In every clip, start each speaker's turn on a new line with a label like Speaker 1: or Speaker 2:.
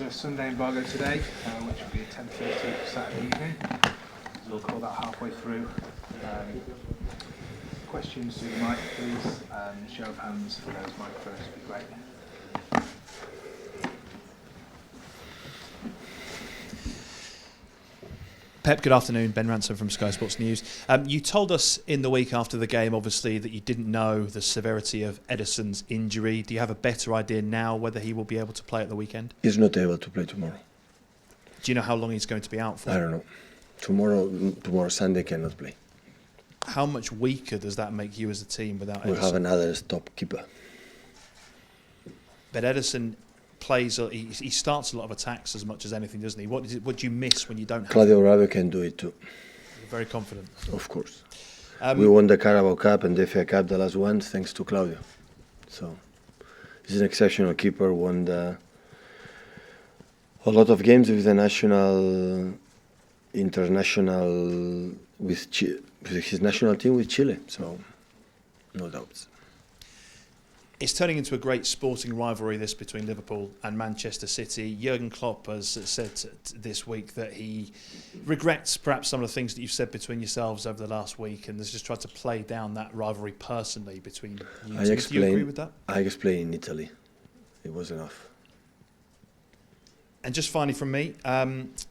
Speaker 1: a Sunday embargo today, which will be at 10:30 Saturday evening. So we'll call that halfway through. Questions to the mic, please. Show of hands for those microphones would be great.
Speaker 2: Pep, good afternoon. Ben Ransom from Sky Sports News. You told us in the week after the game, obviously, that you didn't know the severity of Ederson's injury. Do you have a better idea now whether he will be able to play at the weekend?
Speaker 3: He's not able to play tomorrow.
Speaker 2: Do you know how long he's going to be out for?
Speaker 3: I don't know. Tomorrow Sunday cannot play.
Speaker 2: How much weaker does that make you as a team without Ederson?
Speaker 3: We have another stop keeper.
Speaker 2: But Ederson plays, he starts a lot of attacks as much as anything, doesn't he? What do you miss when you don't have
Speaker 3: Claudio Bravo can do it too.
Speaker 2: You're very confident.
Speaker 3: Of course. We won the Carabao Cup and the FA Cup, the last one, thanks to Claudio. So he's an exceptional keeper, won a lot of games with the national, international, with his national team with Chile. So no doubts.
Speaker 2: It's turning into a great sporting rivalry, this, between Liverpool and Manchester City. Jurgen Klopp has said this week that he regrets perhaps some of the things that you've said between yourselves over the last week, and has just tried to play down that rivalry personally between you two. Do you agree with that?
Speaker 3: I explained in Italy. It was enough.
Speaker 2: And just finally from me,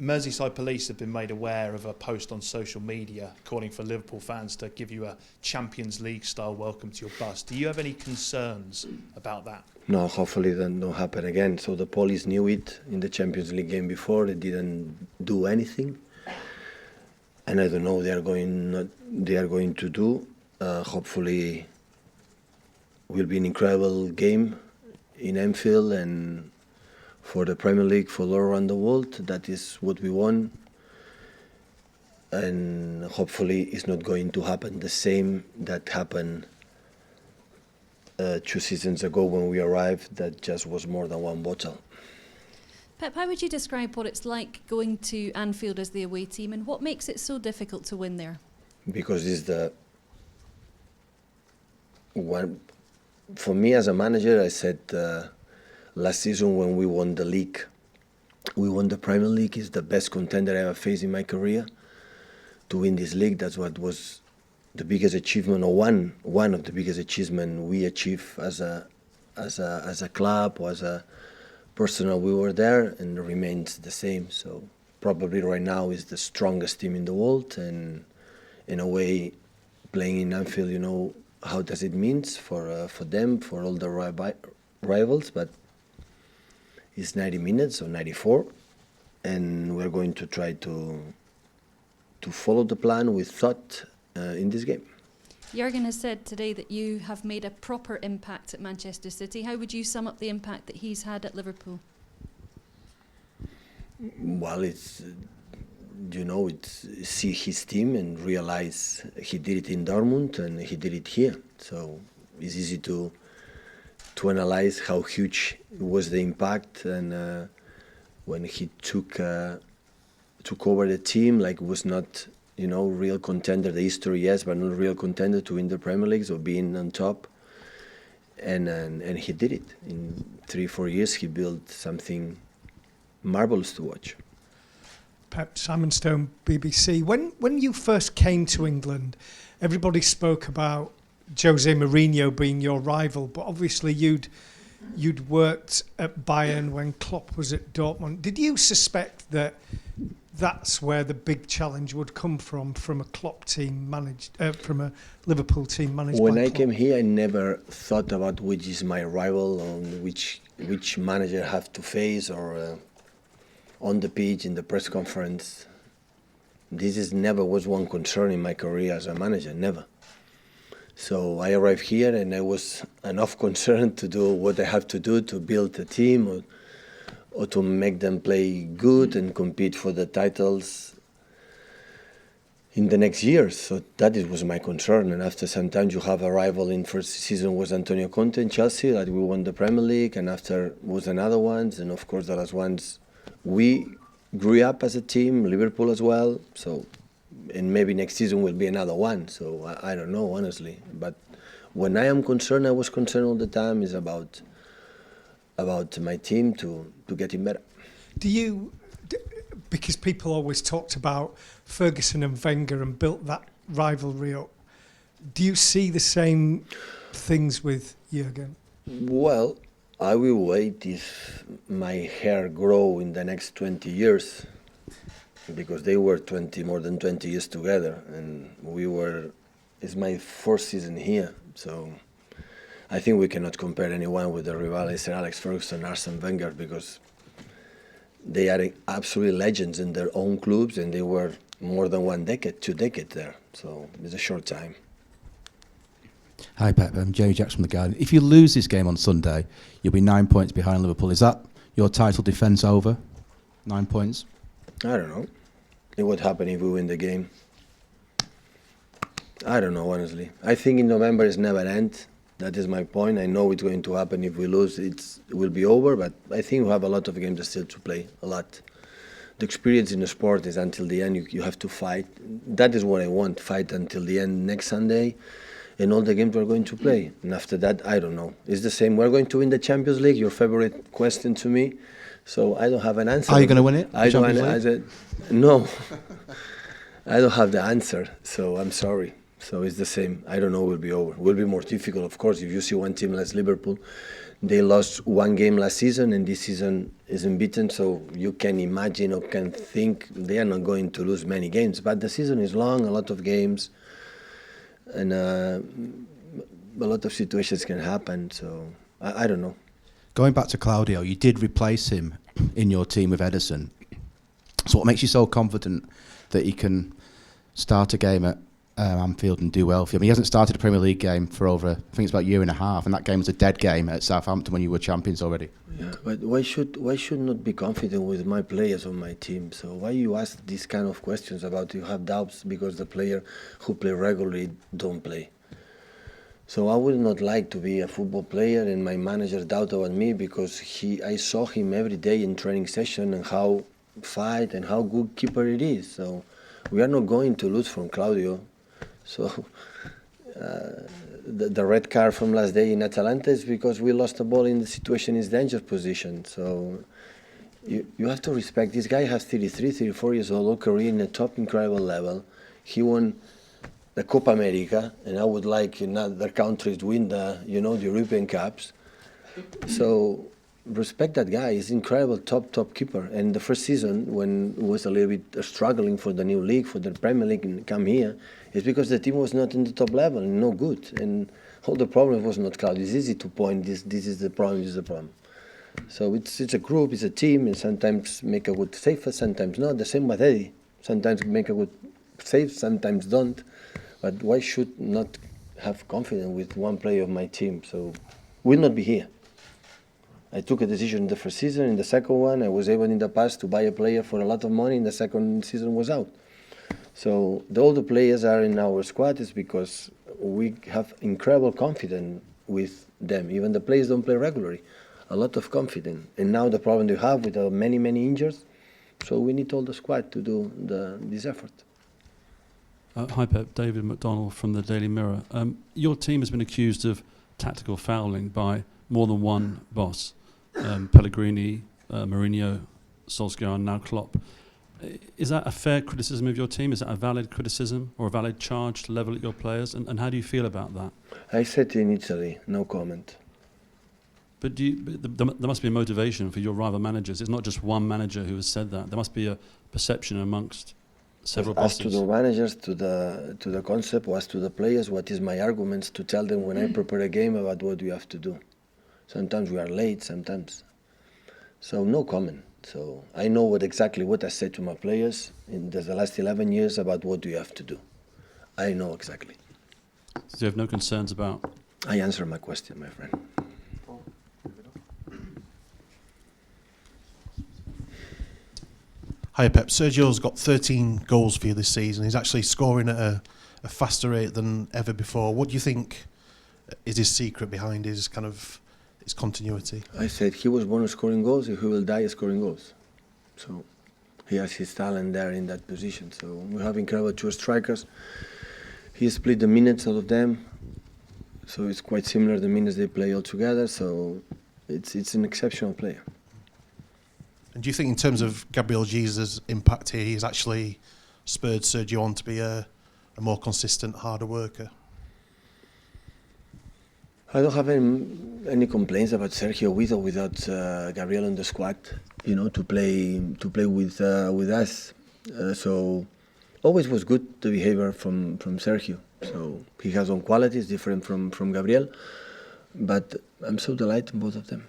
Speaker 2: Merseyside police have been made aware of a post on social media calling for Liverpool fans to give you a Champions League style welcome to your bus. Do you have any concerns about that? No,
Speaker 3: hopefully that don't happen again. So the police knew it in the Champions League game before. They didn't do anything, and I don't know what they are going to do. Hopefully, will be an incredible game in Anfield and for the Premier League for all around the world. That is what we want, and hopefully it's not going to happen the same that happened 2 seasons ago when we arrived. That just was more than one bottle.
Speaker 4: Pep, how would you describe what it's like going to Anfield as the away team, and what makes it so difficult to win there?
Speaker 3: Because it's the one. For me as a manager, I said last season when we won the league, we won the Premier League, is the best contender I ever faced in my career. To win this league, that's what was the biggest achievement, or one of the biggest achievements we achieved as a club or as a personal. We were there, and it remains the same. So probably right now is the strongest team in the world, and in a way, playing in Anfield, you know how does it mean for them, for all the rivals, but it's 90 minutes or 94, and we're going to try to follow the plan with thought in this game.
Speaker 4: Jurgen has said today that you have made a proper impact at Manchester City. How would you sum up the impact that he's had at Liverpool?
Speaker 3: Well, it's see his team and realize he did it in Dortmund and he did it here. So it's easy to analyze how huge was the impact, and when he took over the team, like it was not, real contender. The history, yes, but not real contender to win the Premier League or being on top. And he did it in 3-4 years. He built something marvelous to watch.
Speaker 5: Pep, Simon Stone, BBC. When you first came to England, everybody spoke about Jose Mourinho being your rival, but obviously you'd worked at Bayern when Klopp was at Dortmund. Did you suspect that that's where the big challenge would come from a Klopp team managed, from a Liverpool team managed
Speaker 3: when
Speaker 5: by
Speaker 3: I
Speaker 5: Klopp?
Speaker 3: came here, I never thought about which is my rival, or which manager I have to face, or on the pitch, in the press conference. This never was one concern in my career as a manager, never. So I arrived here and I was enough concerned to do what I have to do to build a team or to make them play good and compete for the titles in the next years. So that was my concern. And after some time you have a rival. In first season was Antonio Conte in Chelsea, that we won the Premier League, and after was another ones, and of course the last ones we grew up as a team, Liverpool as well. So, and maybe next season will be another one. So I don't know, honestly. But when I am concerned, I was concerned all the time, is about my team to getting better.
Speaker 5: Do you, because people always talked about Ferguson and Wenger and built that rivalry up, do you see the same things with Jurgen?
Speaker 3: Well, I will wait if my hair grow in the next 20 years, because they were more than 20 years together, and it's my fourth season here, so I think we cannot compare anyone with the rivals Sir Alex Ferguson, Arsene Wenger, because they are absolutely legends in their own clubs, and they were more than 2 decades there, so it's a short time.
Speaker 6: Hi Pep, I'm Jamie Jacks from The Guardian. If you lose this game on Sunday, you'll be 9 points behind Liverpool. Is that your title defence over? 9 points?
Speaker 3: I don't know. It would happen if we win the game. I don't know, honestly. I think in November it's never end. That is my point. I know it's going to happen. If we lose, it will be over, but I think we have a lot of games still to play, a lot. The experience in the sport is until the end, you have to fight. That is what I want, fight until the end next Sunday. And all the games we're going to play. And after that, I don't know. It's the same. We're going to win the Champions League, your favorite question to me. So I don't have an answer.
Speaker 6: Are you going to win it?
Speaker 3: I don't. No. I don't have the answer, so I'm sorry. So it's the same. I don't know, it will be over. It will be more difficult, of course. If you see one team like Liverpool, they lost one game last season, and this season is unbeaten. So you can imagine or can think they are not going to lose many games. But the season is long, a lot of games. And a lot of situations can happen, so I don't know.
Speaker 6: Going back to Claudio, you did replace him in your team with Ederson. So what makes you so confident that he can start a game at Anfield and do well for you? I mean, he hasn't started a Premier League game for over, I think it's about a year and a half, and that game was a dead game at Southampton when you were champions already.
Speaker 3: Yeah, but why should not be confident with my players on my team? So why you ask these kind of questions about you have doubts because the player who play regularly don't play? So I would not like to be a football player and my manager doubt about me because I saw him every day in training session and how fight and how good keeper it is. So we are not going to lose from Claudio. So the red card from last day in Atalanta is because we lost the ball in the situation is dangerous position. So you have to respect this guy has 34 years old, career in a top incredible level. He won the Copa America, and I would like in other countries to win the European Cups. So respect that guy. He's incredible top keeper. And the first season when it was a little bit struggling for the new league, for the Premier League, and come here, it's because the team was not in the top level and no good. And all the problem was not Claudio. It's easy to point this is the problem, this is the problem. So it's a group, it's a team, and sometimes make a good save, sometimes not. The same with Eddie. Sometimes make a good save, sometimes don't. But why should not have confidence with one player of my team? So we'll not be here. I took a decision in the first season. In the second one, I was able in the past to buy a player for a lot of money. In the second season was out. So all the players are in our squad is because we have incredible confidence with them. Even the players don't play regularly. A lot of confidence. And now the problem we have with many injuries, so we need all the squad to do this effort.
Speaker 7: Hi Pep, David McDonnell from the Daily Mirror. Your team has been accused of tactical fouling by more than one boss. Pellegrini, Mourinho, Solskjaer and now Klopp. Is that a fair criticism of your team? Is that a valid criticism or a valid charge to level at your players? And how do you feel about that?
Speaker 3: I said in Italy, no comment.
Speaker 7: But there must be a motivation for your rival managers. It's not just one manager who has said that. There must be a perception amongst several bosses.
Speaker 3: As to the managers, to the concept, or as to the players, what is my arguments to tell them when I prepare a game about what we have to do. Sometimes we are late, sometimes. So no comment. So I know exactly what I said to my players in the last 11 years about what we have to do. I know exactly.
Speaker 7: So you have no concerns about?
Speaker 3: I answer my question, my friend.
Speaker 8: Hi Pep, Sergio's got 13 goals for you this season. He's actually scoring at a faster rate than ever before. What do you think is his secret behind his continuity?
Speaker 3: I said he was born scoring goals, he will die scoring goals. So he has his talent there in that position. So we have incredible two strikers. He split the minutes out of them. So it's quite similar the minutes they play all together. So it's an exceptional player.
Speaker 8: And do you think in terms of Gabriel Jesus' impact here, he's actually spurred Sergio on to be a more consistent, harder worker?
Speaker 3: I don't have any complaints about Sergio with or without Gabriel on the squad. You know, to play with us. So always was good the behavior from Sergio. So he has own qualities different from Gabriel, but I'm so delighted in both of them.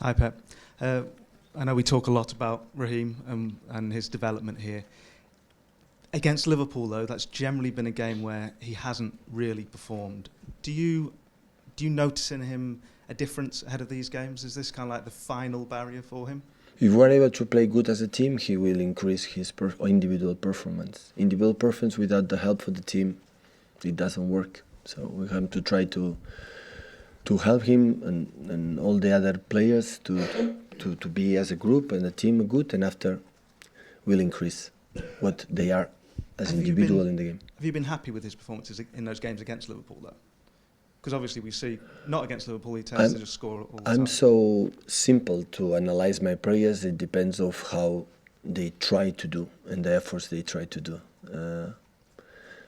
Speaker 9: Hi Pep. I know we talk a lot about Raheem and his development here. Against Liverpool, though, that's generally been a game where he hasn't really performed. Do you notice in him a difference ahead of these games? Is this kind of like the final barrier for him?
Speaker 3: If we're able to play good as a team, he will increase his individual performance. Individual performance without the help of the team, it doesn't work. So we have to try to help him and all the other players to be as a group and a team good, and after will increase what they are as individual in the game.
Speaker 9: Have you been happy with his performances in those games against Liverpool, though? Because obviously we see, not against Liverpool, he tends to just score all the time.
Speaker 3: I'm so simple to analyze my players. It depends of how they try to do and the efforts they try to do.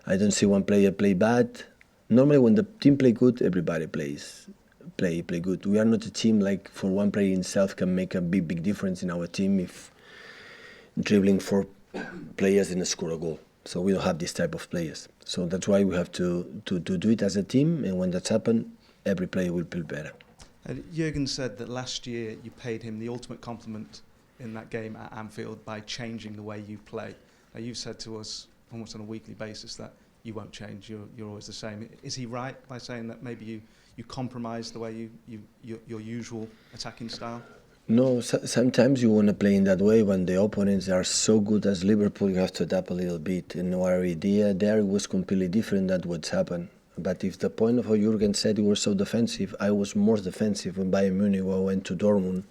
Speaker 3: I don't see one player play bad. Normally when the team play good, everybody play good. We are not a team like for one player himself can make a big difference in our team if dribbling 4 players and score a goal. So we don't have this type of players. So that's why we have to do it as a team, and when that's happened, every player will play better.
Speaker 9: Jurgen said that last year you paid him the ultimate compliment in that game at Anfield by changing the way you play. Now you've said to us almost on a weekly basis that you won't change, you're always the same. Is he right by saying that maybe you compromise the way your usual attacking style?
Speaker 3: No, sometimes you want to play in that way when the opponents are so good as Liverpool, you have to adapt a little bit. And our idea there was completely different than what's happened. But if the point of how Jurgen said you were so defensive, I was more defensive when Bayern Munich when I went to Dortmund,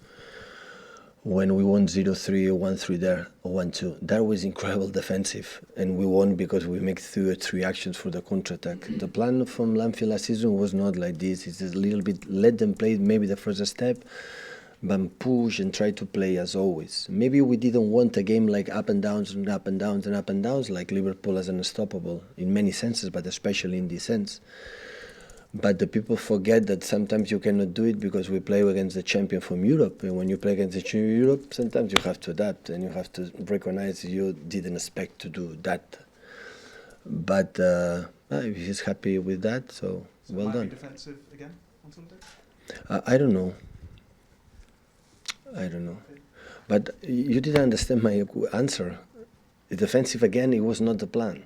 Speaker 3: when we won 0-3 or 1-3 there, or 1-2. That was incredible defensive. And we won because we make 2 or 3 actions for the counter-attack. The plan from Anfield last season was not like this. It's a little bit, let them play maybe the first step, but push and try to play as always. Maybe we didn't want a game like up and downs and up and downs and up and downs, like Liverpool as unstoppable in many senses, but especially in this sense. But the people forget that sometimes you cannot do it because we play against the champion from Europe. And when you play against the champion from Europe, sometimes you have to adapt and you have to recognize you didn't expect to do that. But if he's happy with that, so well done.
Speaker 9: Be defensive again on Sunday?
Speaker 3: I don't know. But you didn't understand my answer. Defensive again, it was not the plan.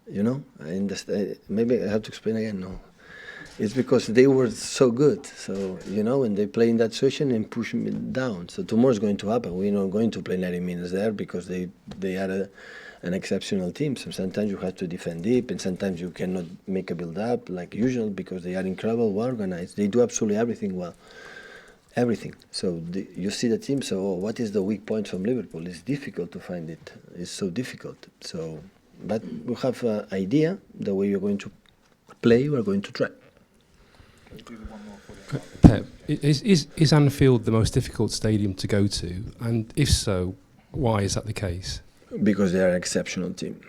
Speaker 3: You know, I understand. Maybe I have to explain again. No, it's because they were so good. So you know, when they play in that situation and push me down. So tomorrow is going to happen. We're not going to play 90 minutes there because they are an exceptional team. So sometimes you have to defend deep, and sometimes you cannot make a build-up like usual because they are incredible, well organized. They do absolutely everything well. Everything. So you see the team. So what is the weak point from Liverpool? It's difficult to find it. It's so difficult. So, but we have an idea the way you're going to play. We're going to try.
Speaker 10: Pep, is Anfield the most difficult stadium to go to? And if so, why is that the case?
Speaker 3: Because they are an exceptional team.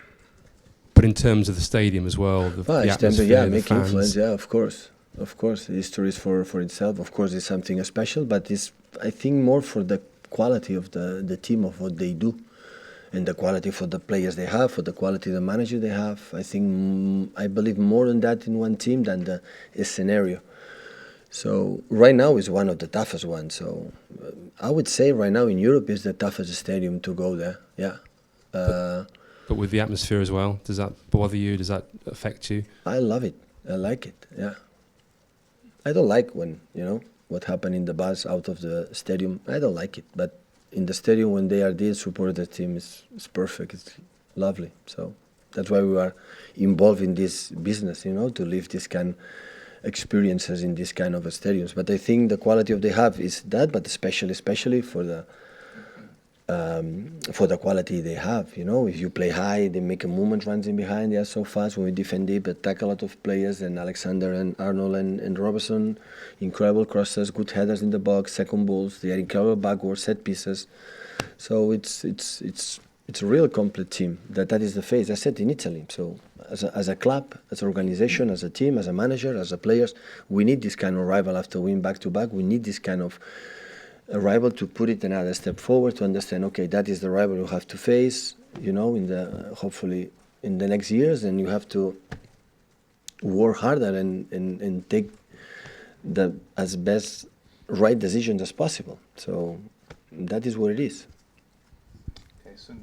Speaker 10: But in terms of the stadium as well, the atmosphere, the
Speaker 3: make
Speaker 10: fans.
Speaker 3: Influence. Yeah, of course. Of course, the history is for itself. Of course, it's something special, but it's, I think, more for the quality of the team, of what they do, and the quality for the players they have, for the quality of the manager they have. I think, I believe more in that in one team than the scenario. So right now is one of the toughest ones. So I would say right now in Europe is the toughest stadium to go there. Yeah.
Speaker 10: But with the atmosphere as well, does that bother you? Does that affect you?
Speaker 3: I love it. I like it. Yeah. I don't like when, what happened in the bus out of the stadium. I don't like it. But in the stadium, when they are there, support the team is perfect. It's lovely. So that's why we are involved in this business, to live this kind of experiences in this kind of stadiums. But I think the quality of they have is that, but especially for the for the quality they have. You know, if you play high, they make a movement, runs in behind. They are so fast. When we defend deep, attack a lot of players. And Alexander and Arnold and Robertson, incredible crosses, good headers in the box, second balls. They are incredible backwards set pieces. So it's a real complete team. That is the phase. I said in Italy. So as a club, as an organization, as a team, as a manager, as a players, we need this kind of rival after win back to back. We need this kind of a rival to put it another step forward, to understand, okay, that is the rival you have to face, you know, hopefully in the next years, and you have to work harder and take the as best right decisions as possible. So that is what it is.
Speaker 1: Okay, Sunday.